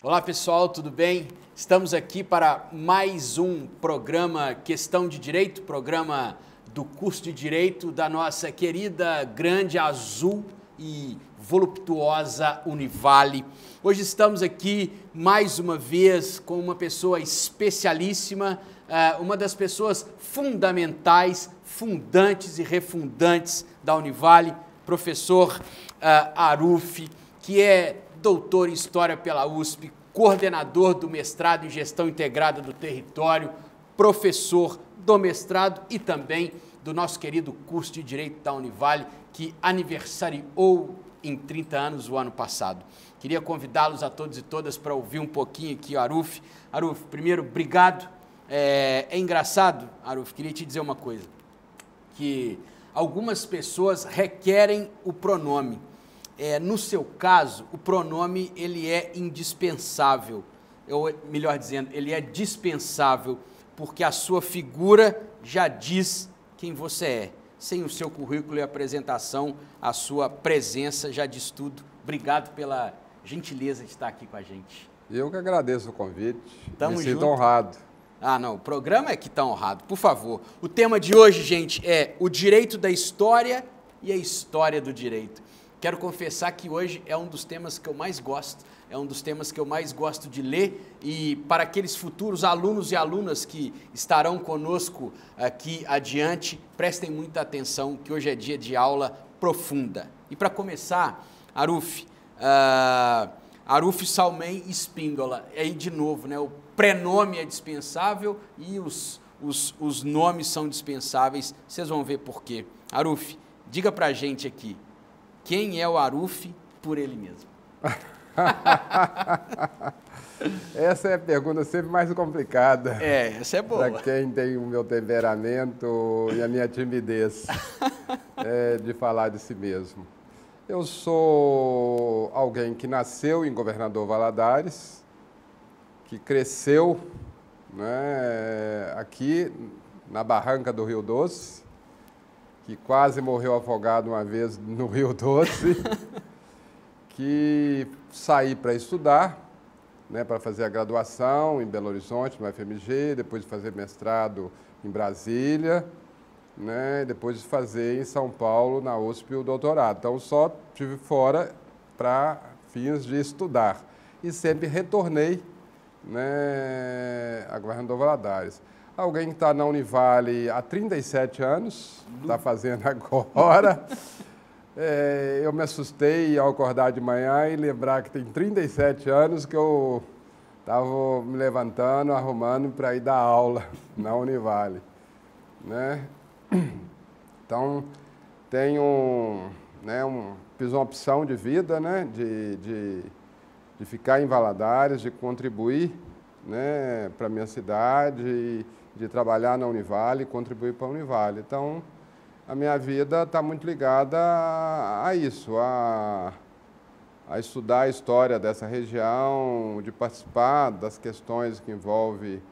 Olá pessoal, tudo bem? Estamos aqui para mais um programa Questão de Direito, programa do curso de Direito da nossa querida, grande, azul e voluptuosa Univale. Hoje estamos aqui mais uma vez com uma pessoa especialíssima, uma das pessoas fundamentais, fundantes e refundantes da Univale, professor Aruf, que é doutor em História pela USP, coordenador do mestrado em Gestão Integrada do Território, professor do mestrado e também do nosso querido curso de Direito da Univale, que aniversariou em 30 anos o ano passado. Queria convidá-los a todos e todas para ouvir um pouquinho aqui o Aruf. Aruf, primeiro, obrigado. É engraçado, Aruf, queria te dizer uma coisa, que algumas pessoas requerem o pronome. No seu caso, o pronome ele é indispensável, ou melhor dizendo, ele é dispensável, porque a sua figura já diz quem você é. Sem o seu currículo e apresentação, a sua presença já diz tudo. Obrigado pela gentileza de estar aqui com a gente. Eu que agradeço o convite. Tamo Me sinto junto. honrado. Ah, não, o programa é que está honrado, por favor. O tema de hoje, gente, é o direito da história e a história do direito. Quero confessar que hoje é um dos temas que eu mais gosto, é um dos temas que eu mais gosto de ler, e para aqueles futuros alunos e alunas que estarão conosco aqui adiante, prestem muita atenção que hoje é dia de aula profunda. E para começar, Aruf, Aruf Salmen Espíndola, aí de novo, né? O prenome é dispensável e os nomes são dispensáveis, vocês vão ver por quê. Aruf, diga pra gente aqui, quem é o Aruf por ele mesmo? Essa é a pergunta sempre mais complicada. Essa é boa. Para quem tem o meu temperamento e a minha timidez de falar de si mesmo. Eu sou alguém que nasceu em Governador Valadares, que cresceu, né, aqui na barranca do Rio Doce, que quase morreu afogado uma vez no Rio Doce, que saí para estudar, né, para fazer a graduação em Belo Horizonte, no FMG, depois de fazer mestrado em Brasília, né, depois de fazer em São Paulo, na USP, o doutorado. Então, só estive fora para fins de estudar. E sempre retornei, né, a Governador Valadares. Alguém que está na Univale há 37 anos, está fazendo agora. Eu me assustei ao acordar de manhã e lembrar que tem 37 anos que eu estava me levantando, arrumando para ir dar aula na Univale, né? Então, tenho, né, fiz uma opção de vida, né, de ficar em Valadares, de contribuir, né, para a minha cidade, de trabalhar na Univale, contribuir para a Univale. Então, a minha vida está muito ligada a isso, a estudar a história dessa região, de participar das questões que envolvem,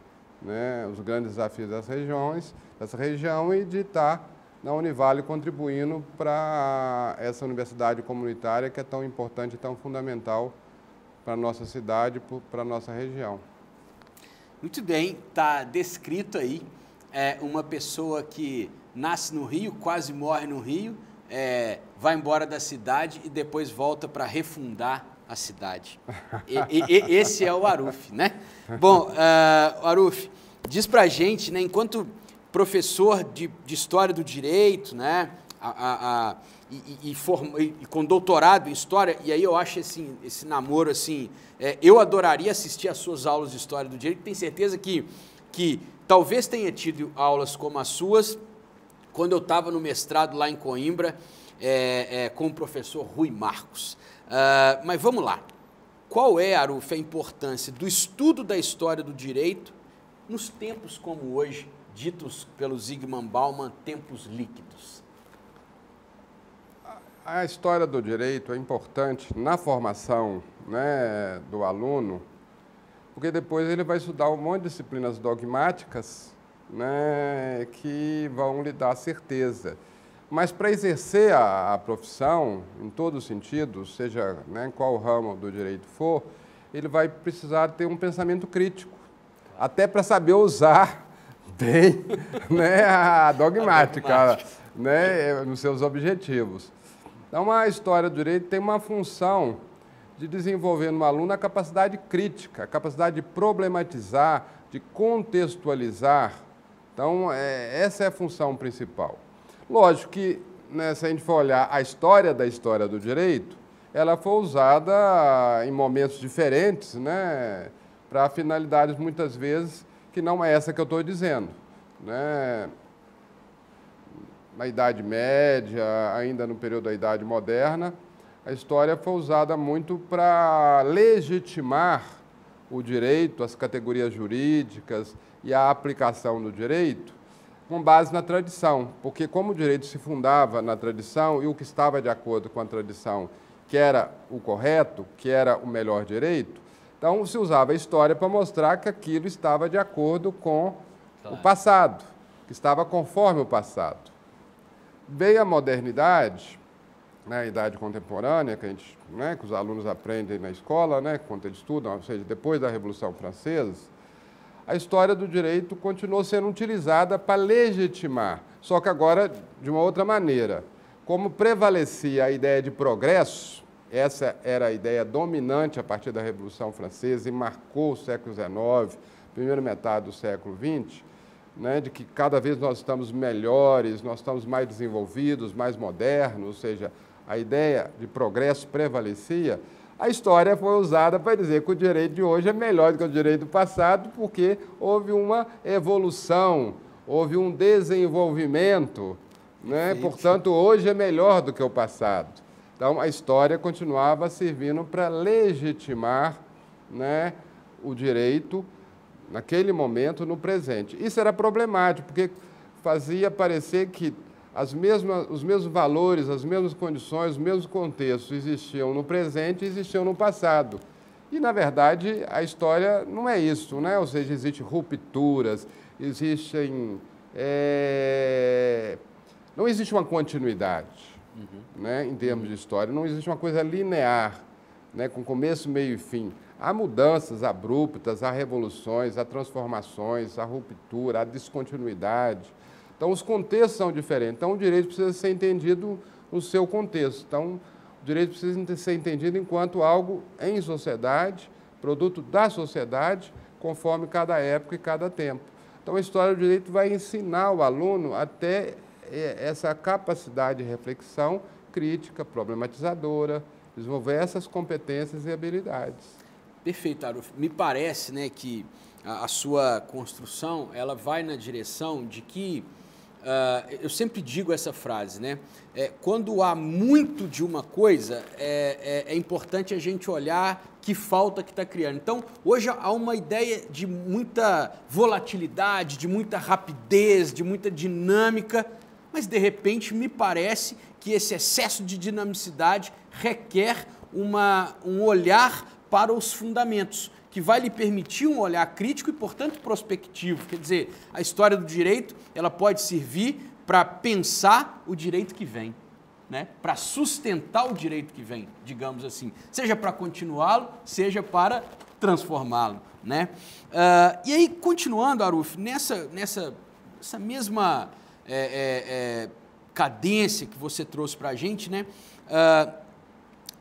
né, os grandes desafios dessa região e de estar na Univale contribuindo para essa universidade comunitária que é tão importante e tão fundamental para a nossa cidade, para a nossa região. Muito bem, está descrito aí uma pessoa que nasce no Rio, quase morre no Rio, vai embora da cidade e depois volta para refundar a cidade. Esse é o Aruf, né? Bom, Aruf, diz pra gente, né, enquanto professor de História do Direito, né, e com doutorado em História, e aí eu acho esse namoro assim, eu adoraria assistir às suas aulas de História do Direito, tenho certeza que talvez tenha tido aulas como as suas, quando eu estava no mestrado lá em Coimbra, com o professor Rui Marcos. Mas vamos lá, qual é, Aruf, a importância do estudo da história do direito nos tempos como hoje, ditos pelo Zygmunt Bauman, tempos líquidos? A história do direito é importante na formação, né, do aluno, porque depois ele vai estudar um monte de disciplinas dogmáticas, né, que vão lhe dar certeza. Mas para exercer a profissão, em todos os sentidos, seja, né, qual ramo do direito for, ele vai precisar ter um pensamento crítico, até para saber usar bem, né, a dogmática, né, nos seus objetivos. Então, a história do direito tem uma função de desenvolver no aluno a capacidade crítica, a capacidade de problematizar, de contextualizar. Então, essa é a função principal. Lógico que, né, se a gente for olhar a história da história do direito, ela foi usada em momentos diferentes, né, para finalidades, muitas vezes, que não é essa que eu estou dizendo, né? Na Idade Média, ainda no período da Idade Moderna, a história foi usada muito para legitimar o direito, as categorias jurídicas e a aplicação do direito com base na tradição, porque como o direito se fundava na tradição e o que estava de acordo com a tradição, que era o correto, que era o melhor direito, então se usava a história para mostrar que aquilo estava de acordo com o passado, que estava conforme o passado. Veio a modernidade, né, a idade contemporânea, que, né, que os alunos aprendem na escola, né, quando eles estudam, ou seja, depois da Revolução Francesa, a história do direito continuou sendo utilizada para legitimar, só que agora de uma outra maneira. Como prevalecia a ideia de progresso, essa era a ideia dominante a partir da Revolução Francesa e marcou o século XIX, primeira metade do século XX, né, de que cada vez nós estamos melhores, nós estamos mais desenvolvidos, mais modernos, ou seja, a ideia de progresso prevalecia, a história foi usada para dizer que o direito de hoje é melhor do que o direito do passado, porque houve uma evolução, houve um desenvolvimento, né? Portanto, hoje é melhor do que o passado. Então, a história continuava servindo para legitimar, né, o direito naquele momento, no presente. Isso era problemático, porque fazia parecer que os mesmos valores, as mesmas condições, os mesmos contextos existiam no presente e existiam no passado. E, na verdade, a história não é isso, né? Ou seja, existem rupturas, não existe uma continuidade, né, em termos de história, não existe uma coisa linear, né, com começo, meio e fim. Há mudanças abruptas, há revoluções, há transformações, há ruptura, há descontinuidade. Então, os contextos são diferentes. Então, o direito precisa ser entendido no seu contexto. Então, o direito precisa ser entendido enquanto algo em sociedade, produto da sociedade, conforme cada época e cada tempo. Então, a história do direito vai ensinar o aluno até essa capacidade de reflexão crítica, problematizadora, desenvolver essas competências e habilidades. Perfeito, Aruf. Me parece, né, que a sua construção ela vai na direção de que, eu sempre digo essa frase, né, quando há muito de uma coisa, é importante a gente olhar que falta que está criando. Então, hoje há uma ideia de muita volatilidade, de muita rapidez, de muita dinâmica, mas, de repente, me parece que esse excesso de dinamicidade requer um olhar para os fundamentos, que vai lhe permitir um olhar crítico e, portanto, prospectivo. Quer dizer, a história do direito ela pode servir para pensar o direito que vem, né? Para sustentar o direito que vem, digamos assim, seja para continuá-lo, seja para transformá-lo, né? E aí, continuando, Aruf, nessa mesma cadência que você trouxe para a gente, né?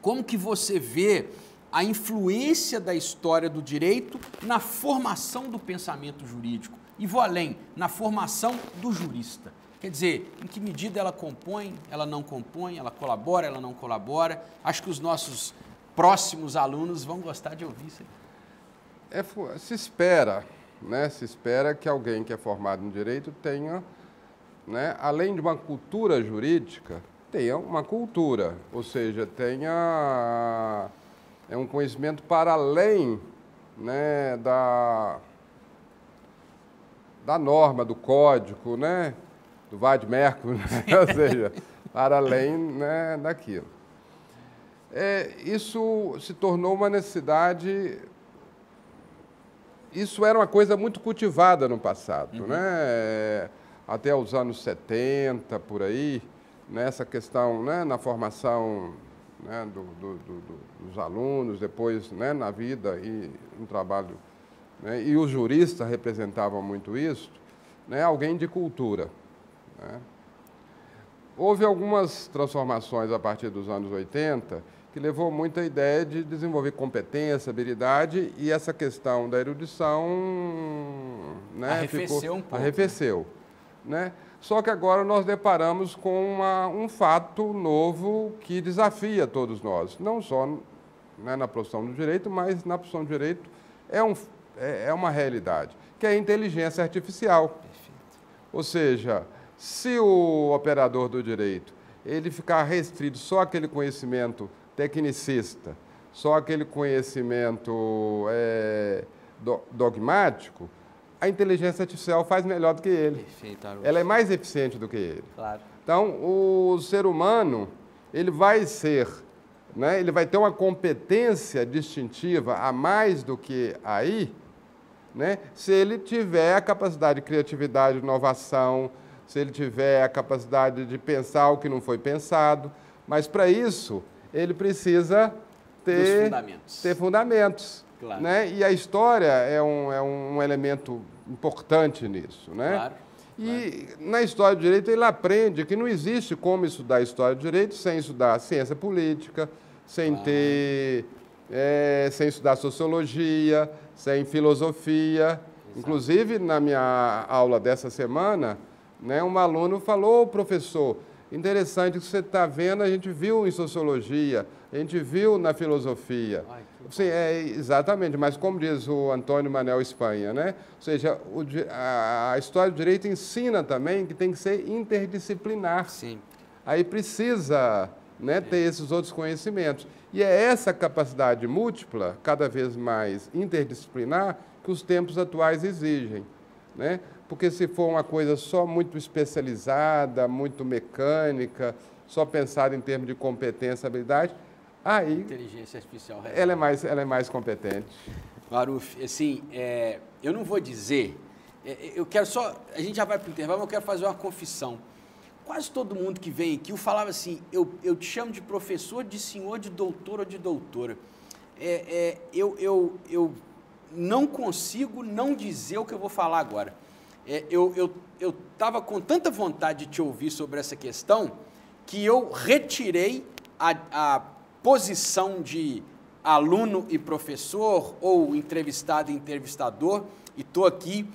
Como que você vê a influência da história do direito na formação do pensamento jurídico? E vou além, na formação do jurista. Quer dizer, em que medida ela compõe, ela não compõe, ela colabora, ela não colabora? Acho que os nossos próximos alunos vão gostar de ouvir isso aí. Se espera, né? Se espera que alguém que é formado em direito tenha, né, além de uma cultura jurídica, tenha uma cultura, ou seja, tenha um conhecimento para além, né, da norma, do código, né, do Vademecum, né? Ou seja, para além, né, daquilo. Isso se tornou uma necessidade, isso era uma coisa muito cultivada no passado, né? Até os anos 70, por aí, nessa questão, né, na formação, né, dos alunos, depois, né, na vida e no trabalho, né, e os juristas representavam muito isso, né, alguém de cultura. Né. Houve algumas transformações a partir dos anos 80 que levou muito a ideia de desenvolver competência, habilidade, e essa questão da erudição, né, arrefeceu um pouco. Arrefeceu, né? Só que agora nós deparamos com um fato novo que desafia todos nós, não só, né, na profissão do direito, mas na profissão do direito é uma realidade, que é a inteligência artificial. Perfeito. Ou seja, se o operador do direito ele ficar restrito só àquele conhecimento tecnicista, só aquele conhecimento dogmático, a inteligência artificial faz melhor do que ele. Perfeito, Arulfo. Ela é mais eficiente do que ele. Claro. Então, o ser humano, ele vai ser, né, ele vai ter uma competência distintiva a mais do que aí, né, se ele tiver a capacidade de criatividade, de inovação, se ele tiver a capacidade de pensar o que não foi pensado. Mas, para isso, ele precisa ter fundamentos. Claro. Né? E a história é um elemento importante nisso. Né? Claro. E na história do direito ele aprende que não existe como estudar história do direito sem estudar ciência política, sem sem estudar sociologia, sem filosofia. Exato. Inclusive, na minha aula dessa semana, né, um aluno falou: professor, interessante o que você está vendo, a gente viu em sociologia, a gente viu na filosofia. Sim, exatamente, mas como diz o Antônio Manuel Espanha, né? Ou seja, a história do direito ensina também que tem que ser interdisciplinar. Sim. Aí precisa, né, ter esses outros conhecimentos. E é essa capacidade múltipla, cada vez mais interdisciplinar, que os tempos atuais exigem. Né? Porque se for uma coisa só muito especializada, muito mecânica, só pensada em termos de competência, habilidade, aí inteligência artificial ela é mais competente. Arulfo, assim, eu não vou dizer, eu quero só, a gente já vai para o intervalo, mas eu quero fazer uma confissão. Quase todo mundo que vem aqui, eu falava assim, eu te chamo de professor, de senhor, de doutor ou de doutora. Eu não consigo não dizer o que eu vou falar agora. Eu estava com tanta vontade de te ouvir sobre essa questão que eu retirei a posição de aluno e professor ou entrevistado e entrevistador e estou aqui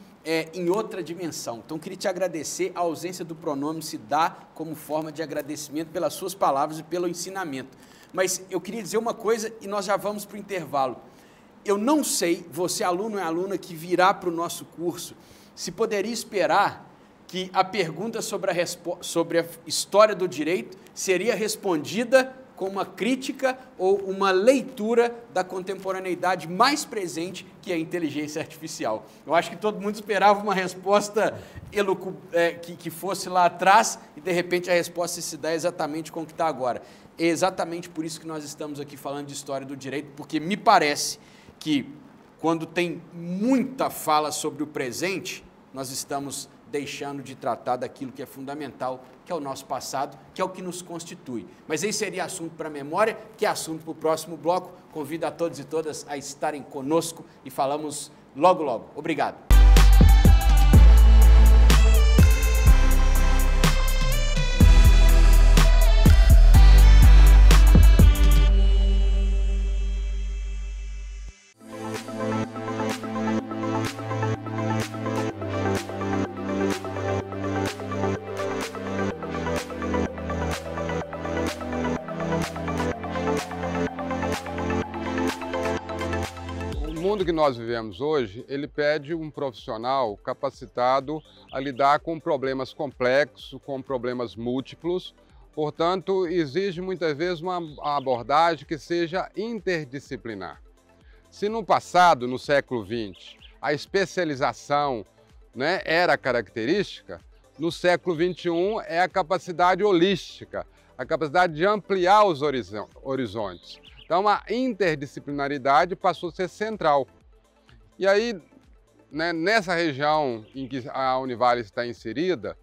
em outra dimensão. Então, queria te agradecer. A ausência do pronome se dá como forma de agradecimento pelas suas palavras e pelo ensinamento. Mas eu queria dizer uma coisa e nós já vamos para o intervalo. Eu não sei, você aluno e aluna que virá para o nosso curso, se poderia esperar que a pergunta sobre a história do direito seria respondida com uma crítica ou uma leitura da contemporaneidade mais presente, que é a inteligência artificial. Eu acho que todo mundo esperava uma resposta que fosse lá atrás e, de repente, a resposta se dá exatamente com o que está agora. É exatamente por isso que nós estamos aqui falando de história do direito, porque me parece que, quando tem muita fala sobre o presente, nós estamos deixando de tratar daquilo que é fundamental, que é o nosso passado, que é o que nos constitui. Mas esse seria assunto para a memória, que é assunto para o próximo bloco. Convido a todos e todas a estarem conosco e falamos logo, logo. Obrigado. O mundo que nós vivemos hoje, ele pede um profissional capacitado a lidar com problemas complexos, com problemas múltiplos. Portanto, exige muitas vezes uma abordagem que seja interdisciplinar. Se no passado, no século XX, a especialização, né, era característica, no século XXI é a capacidade holística, a capacidade de ampliar os horizontes. Então, a interdisciplinaridade passou a ser central. E aí, né, nessa região em que a Univale está inserida,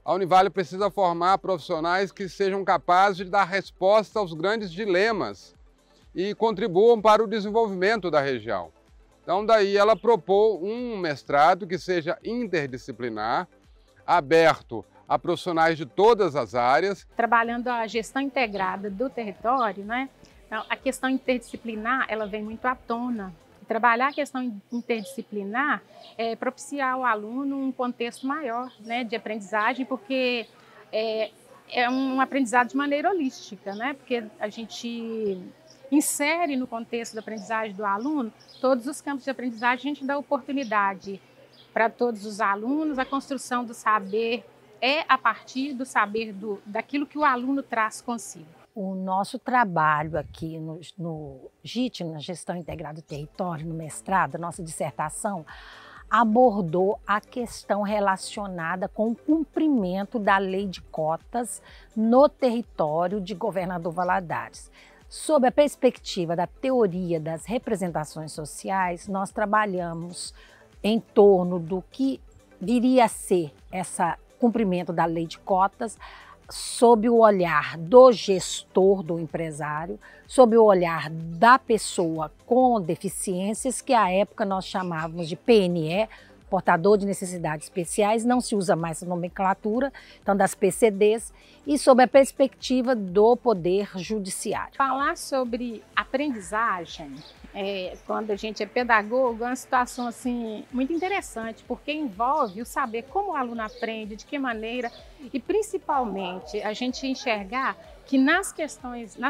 A Univale precisa formar profissionais que sejam capazes de dar resposta aos grandes dilemas e contribuam para o desenvolvimento da região. Então, daí ela propôs um mestrado que seja interdisciplinar, aberto a profissionais de todas as áreas. Trabalhando a gestão integrada do território, né? Então, a questão interdisciplinar, ela vem muito à tona. Trabalhar a questão interdisciplinar é propiciar ao aluno um contexto maior, né, de aprendizagem, porque é um aprendizado de maneira holística, né? Porque a gente insere no contexto da aprendizagem do aluno todos os campos de aprendizagem, a gente dá oportunidade para todos os alunos, a construção do saber é a partir do saber daquilo que o aluno traz consigo. O nosso trabalho aqui no GIT, na Gestão Integrada do Território, no mestrado, a nossa dissertação, abordou a questão relacionada com o cumprimento da lei de cotas no território de Governador Valadares. Sob a perspectiva da teoria das representações sociais, nós trabalhamos em torno do que viria a ser esse cumprimento da lei de cotas, sob o olhar do gestor, do empresário, sob o olhar da pessoa com deficiências, que à época nós chamávamos de PNE, portador de necessidades especiais, não se usa mais essa nomenclatura, então das PCDs, e sob a perspectiva do Poder Judiciário. Falar sobre aprendizagem, quando a gente é pedagogo, é uma situação assim, muito interessante, porque envolve o saber como o aluno aprende, de que maneira, e principalmente a gente enxergar que nas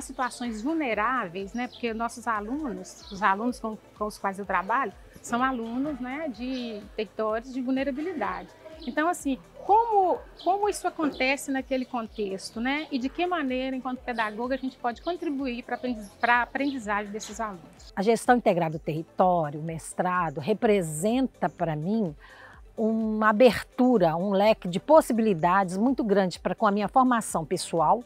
situações vulneráveis, né, porque nossos alunos, os alunos com os quais eu trabalho, são alunos, né, de territórios de vulnerabilidade. Então, assim, como isso acontece naquele contexto, né? E de que maneira, enquanto pedagoga, a gente pode contribuir para a aprendizagem desses alunos? A gestão integrada do território, o mestrado, representa para mim uma abertura, um leque de possibilidades muito grande com a minha formação pessoal,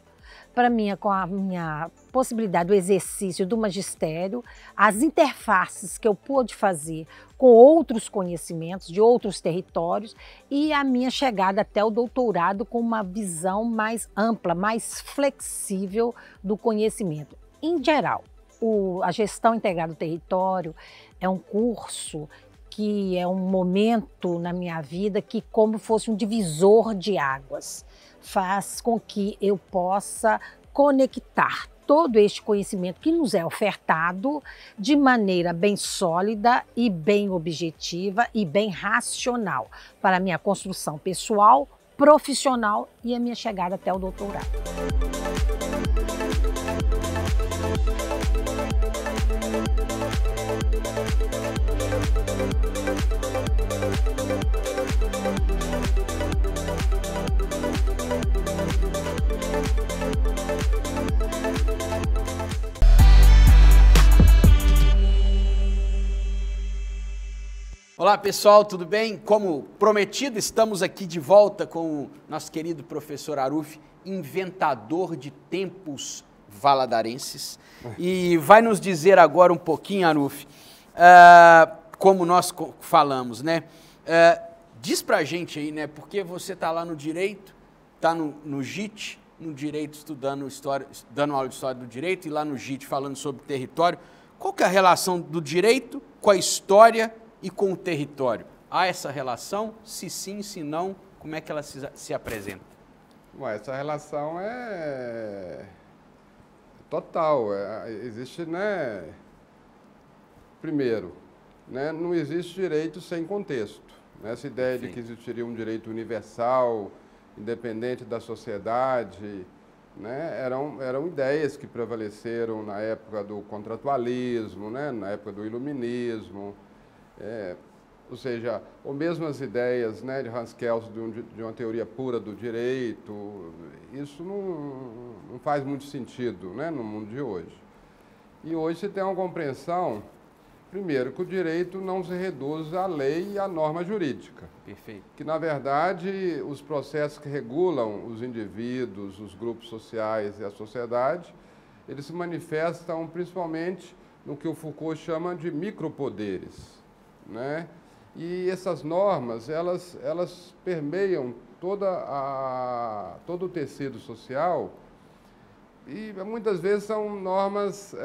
com a minha possibilidade do exercício do magistério, as interfaces que eu pude fazer com outros conhecimentos de outros territórios e a minha chegada até o doutorado com uma visão mais ampla, mais flexível do conhecimento. Em geral, a gestão integrada do território é um curso que é um momento na minha vida que, como fosse um divisor de águas, faz com que eu possa conectar todo este conhecimento que nos é ofertado de maneira bem sólida e bem objetiva e bem racional para a minha construção pessoal, profissional e a minha chegada até o doutorado. Olá pessoal, tudo bem? Como prometido, estamos aqui de volta com o nosso querido professor Aruf, inventador de tempos valadarenses, e vai nos dizer agora um pouquinho, Aruf, como nós falamos, né? Diz pra gente aí, né? Porque você está lá no direito, está no GIT, no direito estudando história, dando aula de história do direito, e lá no GIT falando sobre território. Qual que é a relação do direito com a história e com o território? Há essa relação? Se sim, se não, como é que ela se apresenta? Bom, essa relação é total. Existe, né? Primeiro, né, não existe direito sem contexto. Essa ideia de que existiria um direito universal, independente da sociedade, né, eram ideias que prevaleceram na época do contratualismo, né, na época do iluminismo. Ou seja, ou mesmo as ideias, né, de Hans Kelsen de uma teoria pura do direito, isso não faz muito sentido, né, no mundo de hoje. E hoje se tem uma compreensão, primeiro, que o direito não se reduz à lei e à norma jurídica. Perfeito. Que, na verdade, os processos que regulam os indivíduos, os grupos sociais e a sociedade, eles se manifestam principalmente no que o Foucault chama de micropoderes, né? E essas normas, elas permeiam todo o tecido social, e muitas vezes são normas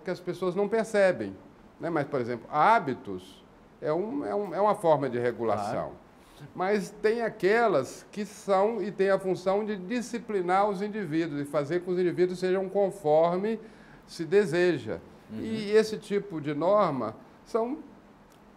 que as pessoas não percebem, né? Mas, por exemplo, hábitos é uma forma de regulação. Claro. Mas tem aquelas que são e têm a função de disciplinar os indivíduos e fazer com que os indivíduos sejam conforme se deseja. Uhum. E esse tipo de norma são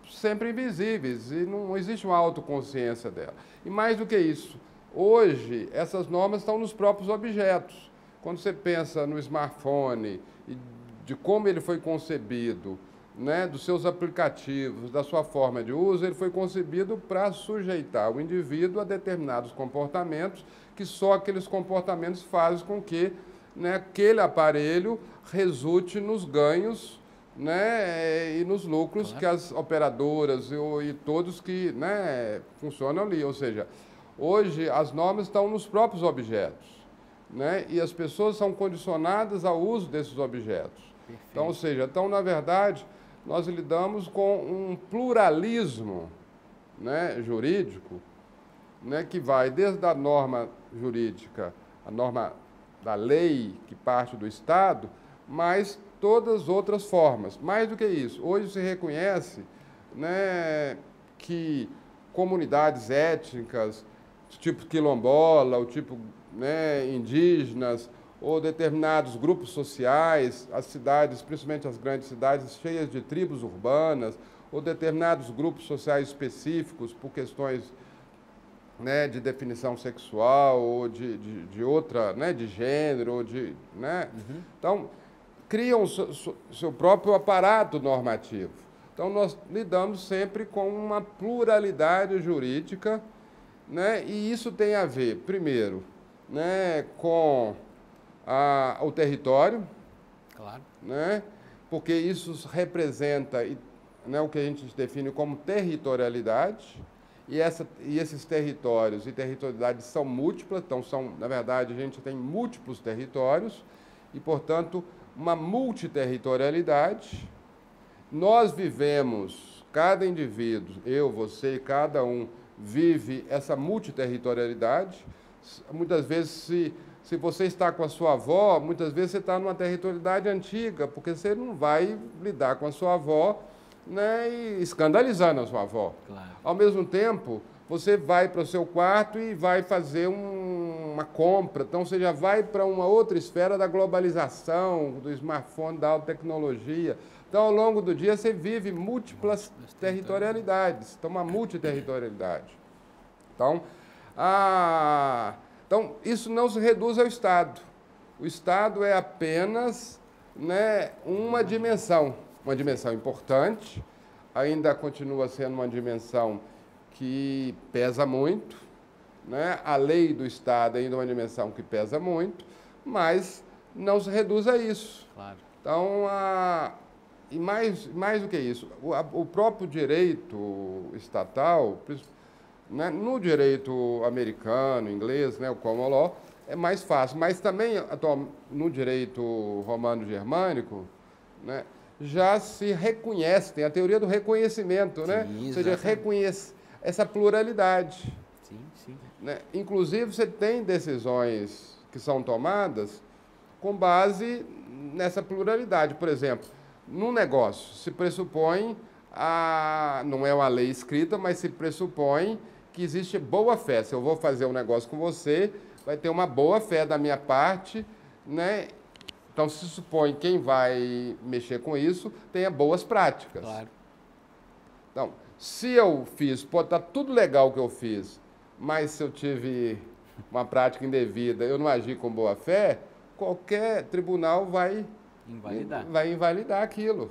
sempre invisíveis e não existe uma autoconsciência dela. E mais do que isso, hoje essas normas estão nos próprios objetos. Quando você pensa no smartphone e de como ele foi concebido, né, dos seus aplicativos, da sua forma de uso, ele foi concebido para sujeitar o indivíduo a determinados comportamentos, que só aqueles comportamentos fazem com que, né, aquele aparelho resulte nos ganhos, né, e nos lucros que as operadoras e todos que, né, funcionam ali. Ou seja, hoje as normas estão nos próprios objetos, né, e as pessoas são condicionadas ao uso desses objetos. Perfeito. Então, ou seja, na verdade, nós lidamos com um pluralismo, né, jurídico, né, que vai desde a norma jurídica, a norma da lei, que parte do Estado, mas todas as outras formas. Mais do que isso, hoje se reconhece, né, que comunidades étnicas, tipo quilombola, o tipo, né, indígenas, ou determinados grupos sociais, as cidades, principalmente as grandes cidades, cheias de tribos urbanas, ou determinados grupos sociais específicos por questões, né, de definição sexual, ou de outra, né, de gênero, ou de, né? Uhum. Então, criam seu próprio aparato normativo. Então, nós lidamos sempre com uma pluralidade jurídica, né, e isso tem a ver, primeiro, né, com o território, claro, né? Porque isso representa, né, o que a gente define como territorialidade, e esses territórios e territorialidades são múltiplas, então na verdade, a gente tem múltiplos territórios e, portanto, uma multiterritorialidade. Nós vivemos, cada indivíduo, eu, você, cada um, vive essa multiterritorialidade. Muitas vezes, se você está com a sua avó, muitas vezes você está numa territorialidade antiga, porque você não vai lidar com a sua avó, né, e escandalizando a sua avó. Claro. Ao mesmo tempo, você vai para o seu quarto e vai fazer uma compra, então você já vai para uma outra esfera da globalização, do smartphone, da alta tecnologia. Então, ao longo do dia, você vive múltiplas territorialidades, então uma multiterritorialidade. Então, então, isso não se reduz ao Estado. O Estado é apenas, né, uma dimensão importante, ainda continua sendo uma dimensão que pesa muito, né? A lei do Estado ainda é uma dimensão que pesa muito, mas não se reduz a isso. Claro. Então, e mais do que isso, o próprio direito estatal, né, no direito americano, inglês, né, o common law, é mais fácil, mas também no direito romano-germânico, né, já se reconhece, tem a teoria do reconhecimento, né? Sim, ou seja, reconhece essa pluralidade. Sim, sim. Né? Inclusive, você tem decisões que são tomadas com base nessa pluralidade. Por exemplo, num negócio, se pressupõe, não é uma lei escrita, mas se pressupõe que existe boa fé. Se eu vou fazer um negócio com você, vai ter uma boa fé da minha parte, né? Então, se supõe que quem vai mexer com isso tenha boas práticas. Claro. Então, se eu fiz, pode estar tudo legal que eu fiz, mas se eu tive uma prática indevida, eu não agi com boa fé, qualquer tribunal vai invalidar aquilo.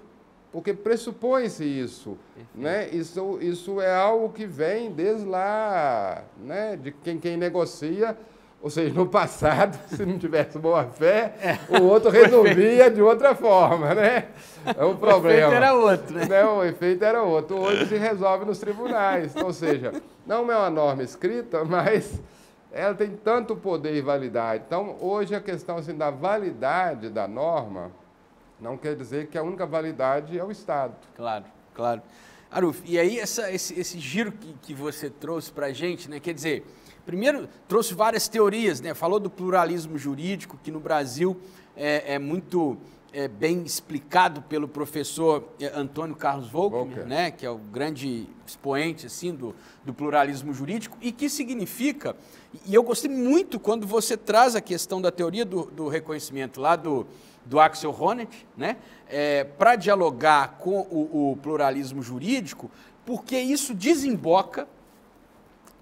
Porque pressupõe-se isso, né? Isso é algo que vem desde lá, né? De quem negocia. Ou seja, no passado, se não tivesse boa fé, o outro resolvia de outra forma, né? É um problema. O efeito era outro, né? O efeito era outro. Hoje se resolve nos tribunais. Ou seja, não é uma norma escrita, mas ela tem tanto poder e validade. Então, hoje a questão assim, da validade da norma não quer dizer que a única validade é o Estado. Claro, claro. Aruf, e aí esse giro que você trouxe para a gente, né? Quer dizer, Primeiro, trouxe várias teorias, né? Falou do pluralismo jurídico, que no Brasil é muito bem explicado pelo professor Antônio Carlos Volcker, né? Que é o grande expoente assim, do pluralismo jurídico, e que significa, e eu gostei muito quando você traz a questão da teoria do reconhecimento lá do Axel Honneth, né? Para dialogar com o pluralismo jurídico, porque isso desemboca.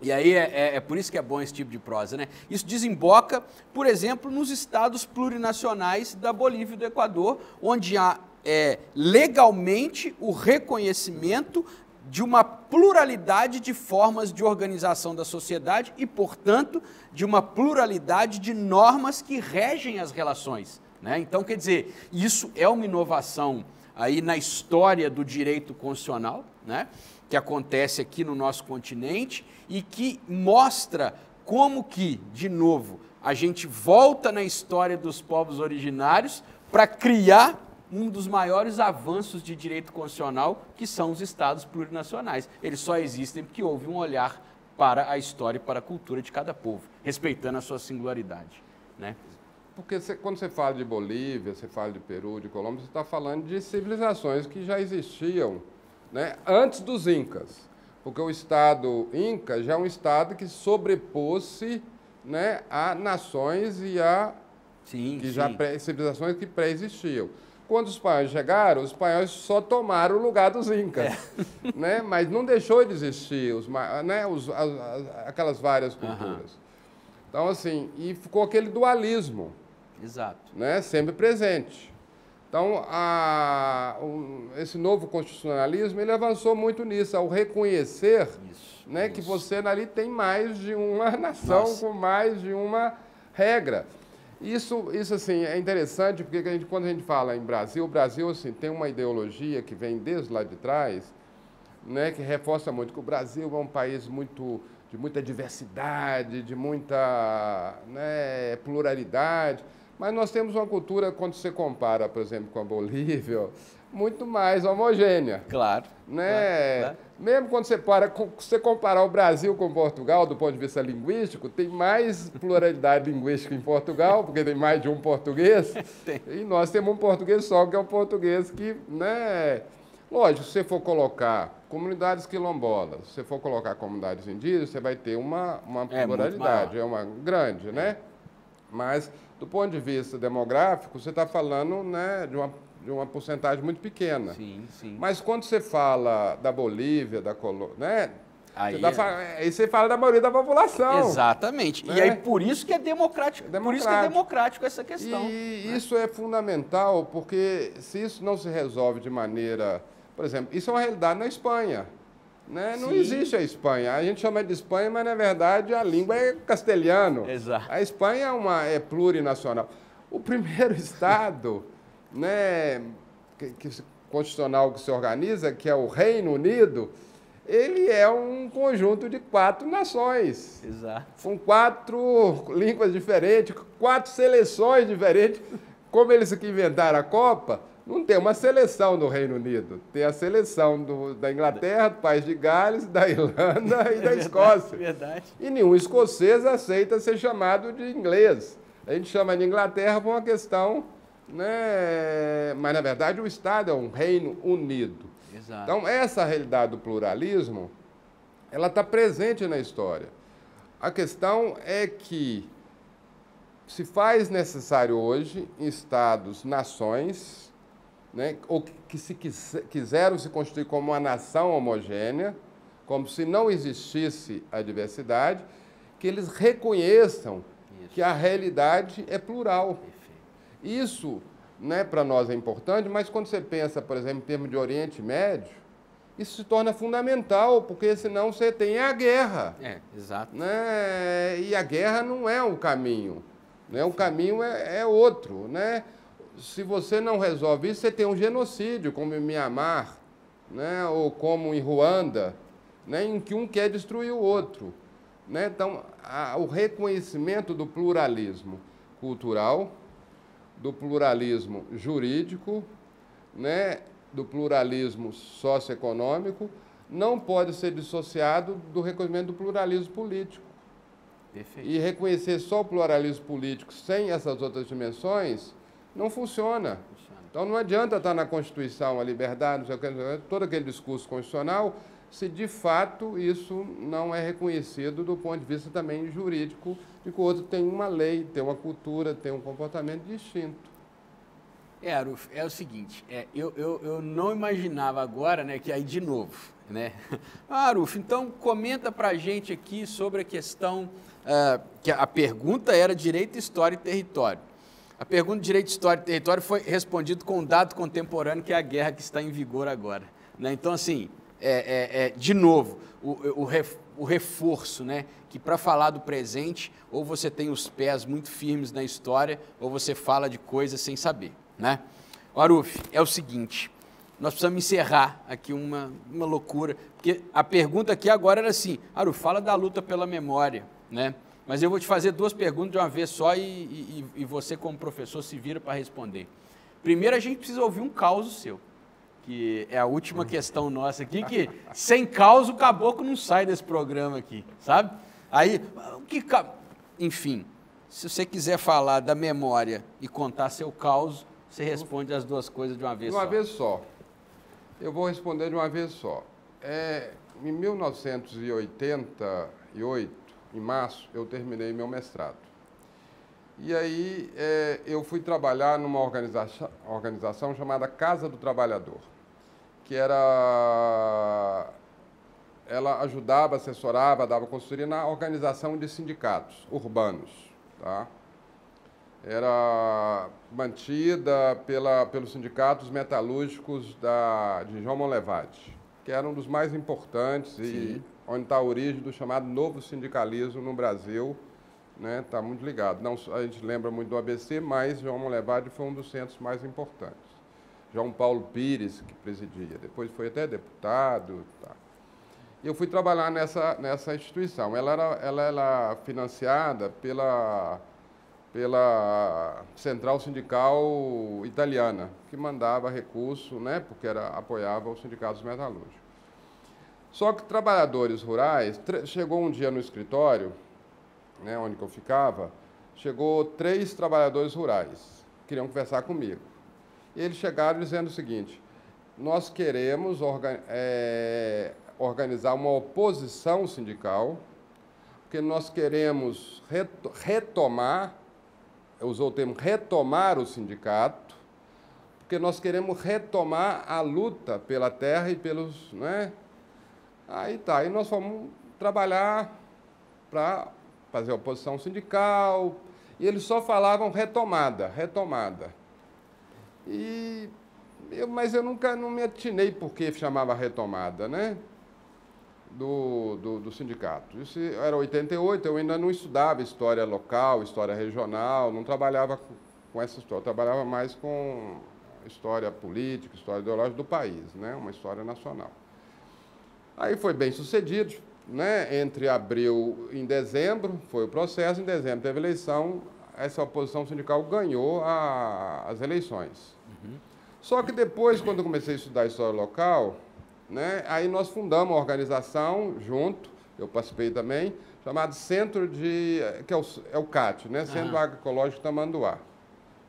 E aí é por isso que é bom esse tipo de prosa, né? Isso desemboca, por exemplo, nos estados plurinacionais da Bolívia e do Equador, onde há legalmente o reconhecimento de uma pluralidade de formas de organização da sociedade e, portanto, de uma pluralidade de normas que regem as relações, né? Então, quer dizer, isso é uma inovação aí na história do direito constitucional, né? Que acontece aqui no nosso continente e que mostra como que, de novo, a gente volta na história dos povos originários para criar um dos maiores avanços de direito constitucional, que são os estados plurinacionais. Eles só existem porque houve um olhar para a história e para a cultura de cada povo, respeitando a sua singularidade, né? Porque quando você fala de Bolívia, você fala de Peru, de Colômbia, você está falando de civilizações que já existiam, né, antes dos Incas. Porque o Estado Inca já é um Estado que sobrepôs-se, né, a nações e a civilizações que pré-existiam. Quando os espanhóis chegaram, os espanhóis só tomaram o lugar dos Incas, né, mas não deixou de existir aquelas várias culturas. Então, assim, e ficou aquele dualismo. Exato. Né, sempre presente. Então, esse novo constitucionalismo, ele avançou muito nisso, ao reconhecer que você ali tem mais de uma nação com mais de uma regra. Isso assim, é interessante, porque quando a gente fala em Brasil, o Brasil assim, tem uma ideologia que vem desde lá de trás, né, que reforça muito que o Brasil é um país de muita diversidade, de muita, né, pluralidade. Mas nós temos uma cultura, quando você compara, por exemplo, com a Bolívia, muito mais homogênea. Claro. Né? Claro. Mesmo quando você comparar o Brasil com Portugal, do ponto de vista linguístico, tem mais pluralidade linguística em Portugal, porque tem mais de um português. E nós temos um português só, que é o português que, né? Lógico, se você for colocar comunidades quilombolas, se você for colocar comunidades indígenas, você vai ter uma pluralidade, uma grande, né? Mas, do ponto de vista demográfico, você está falando, né, de uma porcentagem muito pequena. Sim, sim. Mas quando você fala da Bolívia, da Colômbia, né, aí você fala da maioria da população. Exatamente. Né? E aí por isso que é democrático. Por isso que é democrático essa questão. E isso é fundamental, porque se isso não se resolve de maneira... Por exemplo, isso é uma realidade na Espanha. Né? Não existe a Espanha. A gente chama de Espanha, mas, na verdade, a língua é castelhano. Exato. A Espanha é plurinacional. O primeiro Estado, né, constitucional que se organiza, que é o Reino Unido, ele é um conjunto de 4 nações. Exato. Com 4 línguas diferentes, 4 seleções diferentes. Como eles que inventaram a Copa... Não tem uma seleção do Reino Unido. Tem a seleção da Inglaterra, do País de Gales, da Irlanda e da Escócia. Verdade. E nenhum escocês aceita ser chamado de inglês. A gente chama de Inglaterra por uma questão, né? Mas, na verdade, o Estado é um Reino Unido. Exato. Então, essa realidade do pluralismo, ela está presente na história. A questão é que se faz necessário hoje, em Estados, nações... Né, ou que se quiseram se constituir como uma nação homogênea, como se não existisse a diversidade, que eles reconheçam que a realidade é plural. Isso, né, para nós é importante, mas quando você pensa, por exemplo, em termos de Oriente Médio, isso se torna fundamental, porque senão você tem a guerra. Exato. Né? E a guerra não é um caminho, né? O caminho é outro, né? Se você não resolve isso, você tem um genocídio, como em Mianmar, né, ou como em Ruanda, né, em que um quer destruir o outro. Né? Então, o reconhecimento do pluralismo cultural, do pluralismo jurídico, né, do pluralismo socioeconômico, não pode ser dissociado do reconhecimento do pluralismo político. Perfeito. E reconhecer só o pluralismo político sem essas outras dimensões não funciona. Então não adianta estar na Constituição a liberdade, não sei o que, todo aquele discurso constitucional, se de fato isso não é reconhecido do ponto de vista também jurídico, de que o outro tem uma lei, tem uma cultura, tem um comportamento distinto. Aruf, é o seguinte, eu não imaginava agora, né, que aí de novo, né? Aruf, então comenta pra gente aqui sobre a questão, que a pergunta era direito, história e território. A pergunta de direito, história e território foi respondida com um dado contemporâneo, que é a guerra que está em vigor agora, né? Então, assim, de novo, o reforço, né, que para falar do presente, ou você tem os pés muito firmes na história, ou você fala de coisas sem saber, né? Aruf, é o seguinte, nós precisamos encerrar aqui uma loucura, porque a pergunta aqui agora era assim, Aruf, fala da luta pela memória, né? Mas eu vou te fazer duas perguntas de uma vez só e você, como professor, se vira para responder. Primeiro, a gente precisa ouvir um caos seu, que é a última questão nossa aqui, que sem caos o caboclo não sai desse programa aqui, sabe? Aí, enfim, se você quiser falar da memória e contar seu caos, você responde as duas coisas de uma vez só. De uma vez só. Eu vou responder de uma vez só. Em 1988, em março, eu terminei meu mestrado. E aí eu fui trabalhar numa organização chamada Casa do Trabalhador, que ela ajudava, assessorava, dava consultoria na organização de sindicatos urbanos, tá? Era mantida pelos sindicatos metalúrgicos de João Monlevade, que era um dos mais importantes. Sim. E onde está a origem do chamado novo sindicalismo no Brasil, né? Está muito ligado. Não, a gente lembra muito do ABC, mas João Monlevade foi um dos centros mais importantes. João Paulo Pires, que presidia, depois foi até deputado. Tá. E eu fui trabalhar nessa instituição. Ela era financiada pela Central Sindical Italiana, que mandava recurso, né? Porque apoiava os sindicatos metalúrgicos. Só que trabalhadores rurais, chegou um dia no escritório, né, onde eu ficava, chegou 3 trabalhadores rurais, queriam conversar comigo. E eles chegaram dizendo o seguinte, nós queremos organizar uma oposição sindical, porque nós queremos retomar, usou o termo retomar o sindicato, porque nós queremos retomar a luta pela terra e pelos... né? Aí nós fomos trabalhar para fazer oposição sindical, e eles só falavam retomada. Mas eu nunca não me atinei por que chamava retomada, né? Do sindicato. Isso era 88, eu ainda não estudava história local, história regional, não trabalhava com essa história, eu trabalhava mais com história política, história ideológica do país, né? Uma história nacional. Aí foi bem sucedido, né? Entre abril e dezembro, foi o processo, em dezembro teve eleição, essa oposição sindical ganhou as eleições. Uhum. Só que depois, quando eu comecei a estudar história local, né, aí nós fundamos uma organização junto, eu participei também, chamado Centro que é o CAT, né? Centro Agroecológico Tamanduá,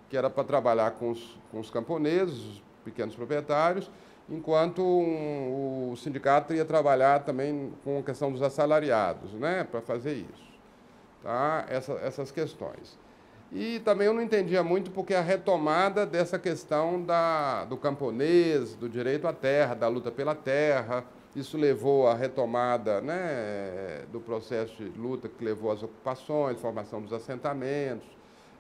que era para trabalhar com os camponeses, os pequenos proprietários, enquanto o sindicato ia trabalhar também com a questão dos assalariados, né, para fazer isso, tá? Essas questões. E também eu não entendia muito porque a retomada dessa questão do camponês, do direito à terra, da luta pela terra, isso levou à retomada, né, do processo de luta que levou às ocupações, formação dos assentamentos,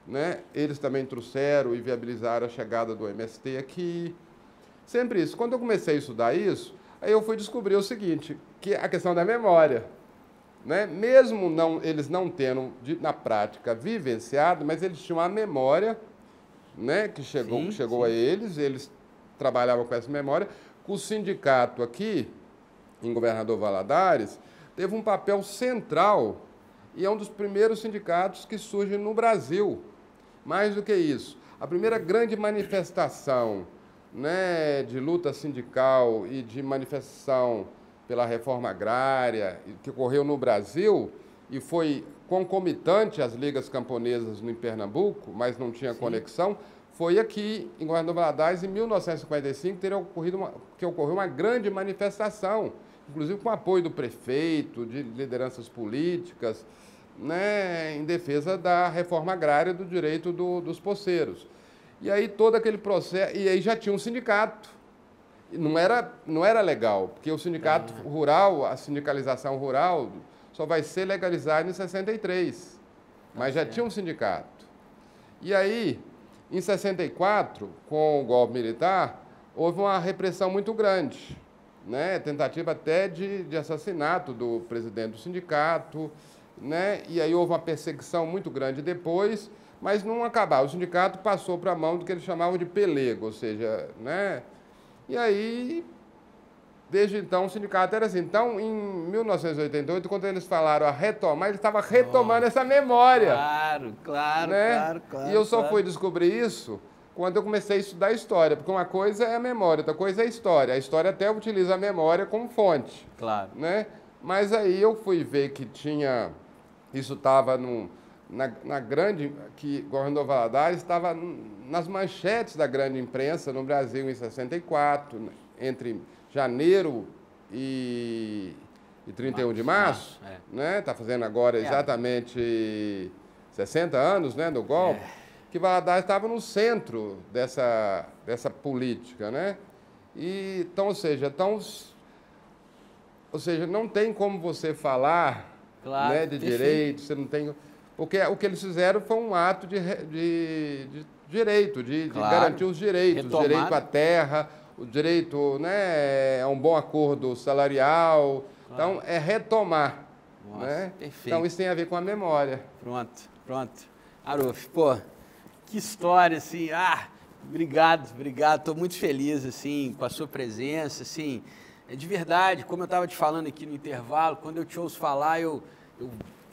né? Eles também trouxeram e viabilizaram a chegada do MST aqui. Sempre isso. Quando eu comecei a estudar isso, aí eu fui descobrir o seguinte, que a questão da memória, né? Mesmo eles não tendo, na prática, vivenciado, mas eles tinham a memória, né, que chegou a eles trabalhavam com essa memória. O sindicato aqui, em Governador Valadares, teve um papel central e é um dos primeiros sindicatos que surge no Brasil. Mais do que isso, a primeira grande manifestação, né, de luta sindical e de manifestação pela reforma agrária que ocorreu no Brasil e foi concomitante às ligas camponesas em Pernambuco, mas não tinha conexão, foi aqui em Governador Valadares, em 1955, que ocorreu uma grande manifestação, inclusive com o apoio do prefeito, de lideranças políticas, né, em defesa da reforma agrária do direito dos poceiros. E aí todo aquele processo, e aí já tinha um sindicato. Não era legal, porque o sindicato rural, a sindicalização rural, só vai ser legalizada em 63, mas já tinha um sindicato. E aí, em 64, com o golpe militar, houve uma repressão muito grande, né? Tentativa até de assassinato do presidente do sindicato, né? E aí houve uma perseguição muito grande depois, mas não acabava. O sindicato passou para a mão do que eles chamavam de pelego, ou seja, né? E aí, desde então, o sindicato era assim. Então, em 1988, quando eles falaram a retomar, eles estavam retomando essa memória. Claro, né? claro. E eu só fui descobrir isso quando eu comecei a estudar história, porque uma coisa é a memória, outra coisa é a história. A história até utiliza a memória como fonte. Claro. Né? Mas aí eu fui ver que isso estava na grande, que Governador Valadares estava nas manchetes da grande imprensa no Brasil em 64, entre janeiro e 31 de março, né? Está fazendo agora exatamente 60 anos, né, do golpe, que Valadares estava no centro dessa política, né? E, então, ou seja, não tem como você falar, né, de direito, você não tem... Porque o que eles fizeram foi um ato de direito, de garantir os direitos, o direito à terra, o direito, né, a um bom acordo salarial. Então, é retomar. Nossa, né? perfeito. Então, isso tem a ver com a memória. Pronto. Aruf, pô, que história, assim, obrigado. Estou muito feliz, assim, com a sua presença, assim, de verdade, como eu estava te falando aqui no intervalo, quando eu te ouço falar, eu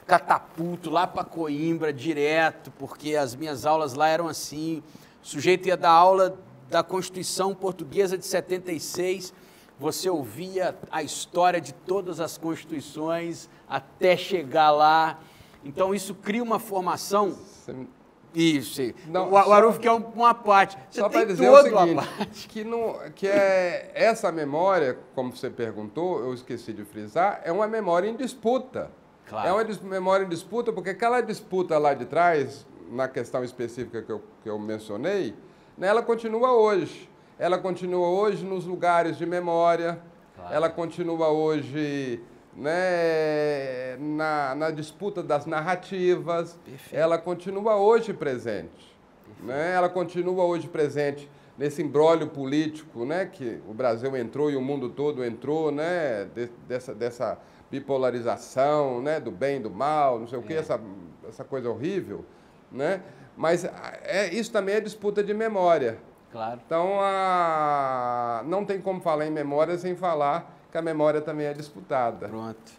catapulto lá para Coimbra direto, porque as minhas aulas lá eram assim, o sujeito ia dar aula da Constituição Portuguesa de 76, você ouvia a história de todas as constituições até chegar lá, então isso cria uma formação... Isso, não, o Aruf quer uma parte, você só tem dizer toda o seguinte, uma parte. Que é essa memória, como você perguntou, eu esqueci de frisar, é uma memória em disputa. Claro. É uma memória em disputa, porque aquela disputa lá de trás, na questão específica que eu mencionei, né, ela continua hoje. Ela continua hoje nos lugares de memória, ela continua hoje, né, na disputa das narrativas, ela continua hoje presente. Né, ela continua hoje presente nesse imbróglio político, né, que o Brasil entrou e o mundo todo entrou, né, dessa bipolarização, né, do bem e do mal, não sei o que, essa coisa horrível, né? Mas isso também é disputa de memória. Claro. Então, não tem como falar em memória sem falar que a memória também é disputada. Pronto.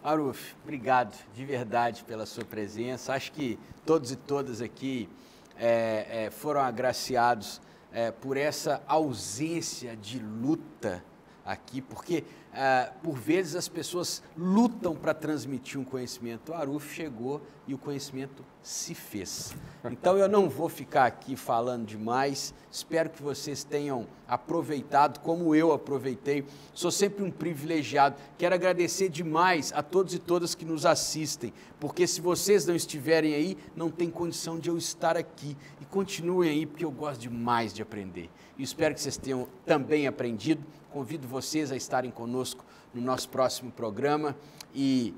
Aruf, obrigado de verdade pela sua presença. Acho que todos e todas aqui foram agraciados por essa ausência de luta aqui, porque por vezes as pessoas lutam para transmitir um conhecimento. O Aruf chegou e o conhecimento se fez. Então eu não vou ficar aqui falando demais, espero que vocês tenham aproveitado como eu aproveitei. Sou sempre um privilegiado, quero agradecer demais a todos e todas que nos assistem, porque se vocês não estiverem aí, não tem condição de eu estar aqui. E continuem aí, porque eu gosto demais de aprender. E espero que vocês tenham também aprendido. Convido vocês a estarem conosco no nosso próximo programa e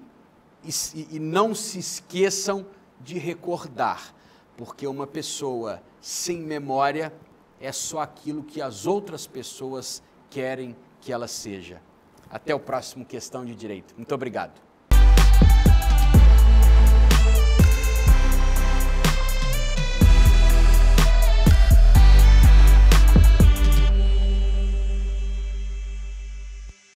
não se esqueçam de recordar, porque uma pessoa sem memória é só aquilo que as outras pessoas querem que ela seja. Até o próximo Questão de Direito. Muito obrigado.